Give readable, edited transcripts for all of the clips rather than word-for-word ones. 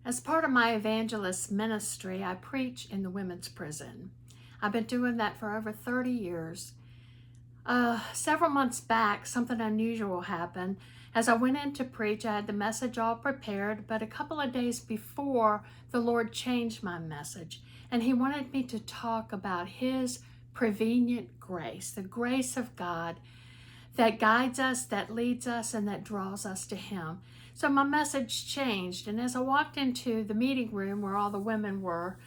As part of my evangelist ministry, I preach in the women's prison. I've been doing that for over 30 years. Several months back, something unusual happened. As I went in to preach, I had the message all prepared, but a couple of days before, the Lord changed my message, and He wanted me to talk about His prevenient grace, the grace of God that guides us, that leads us, and that draws us to Him. So my message changed, and as I walked into the meeting room where all the women were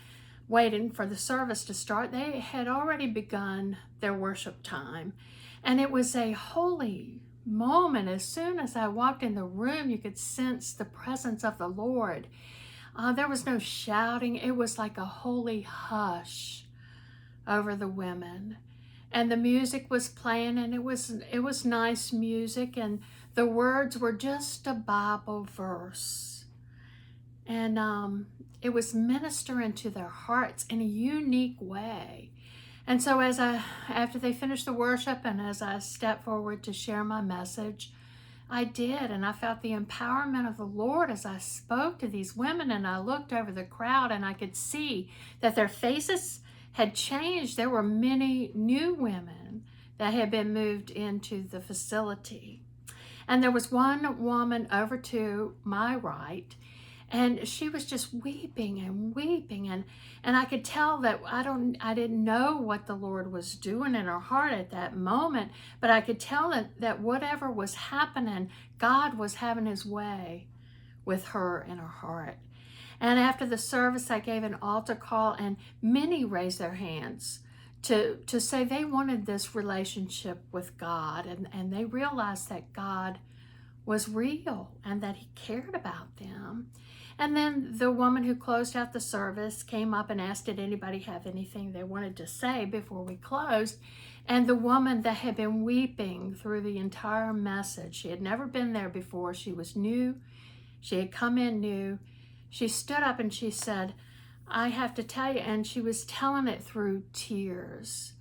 waiting for the service to start, they had already begun their worship time, and it was a holy moment. As soon as I walked in the room, you could sense the presence of the Lord. There was no shouting. It was like a holy hush over the women. And the music was playing, and it was nice music, and the words were just a Bible verse. And it was ministering to their hearts in a unique way. And so after they finished the worship, and as I stepped forward to share my message, I did, and I felt the empowerment of the Lord as I spoke to these women, and I looked over the crowd, and I could see that their faces had changed. There were many new women that had been moved into the facility. And there was one woman over to my right, and she was just weeping and weeping, and I could tell that I didn't know what the Lord was doing in her heart at that moment, but I could tell that whatever was happening, God was having His way with her in her heart. And after the service, I gave an altar call, and many raised their hands to say they wanted this relationship with God, and they realized that God was real and that He cared about them. And then the woman who closed out the service came up and asked, did anybody have anything they wanted to say before we closed? And the woman that had been weeping through the entire message, she had never been there before, she was new, she had come in new, she stood up and she said, I have to tell you, and she was telling it through tears.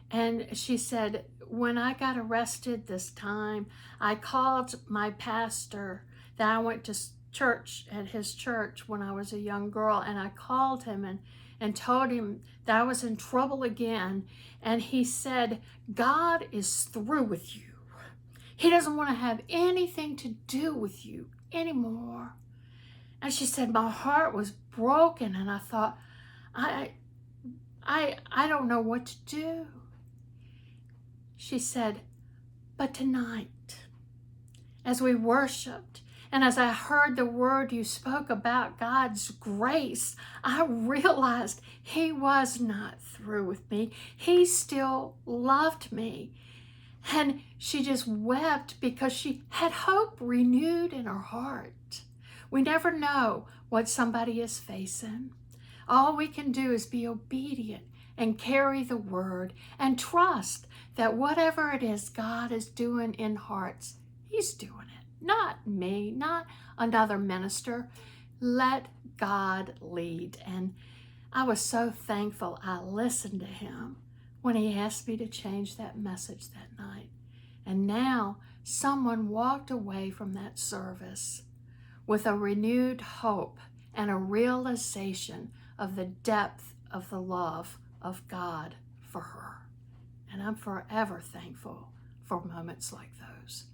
And she said, when I got arrested this time, I called my pastor that I went to church at his church when I was a young girl, and I called him and told him that I was in trouble again. And he said, God is through with you. He doesn't want to have anything to do with you anymore. And she said, my heart was broken, and I thought, I don't know what to do. She said, but tonight, as we worshiped, and as I heard the word you spoke about God's grace, I realized He was not through with me. He still loved me. And she just wept because she had hope renewed in her heart. We never know what somebody is facing. All we can do is be obedient and carry the word and trust that whatever it is God is doing in hearts, He's doing it. Not me, not another minister. Let God lead. And I was so thankful I listened to Him when He asked me to change that message that night. And now someone walked away from that service with a renewed hope and a realization of the depth of the love of God for her. And I'm forever thankful for moments like those.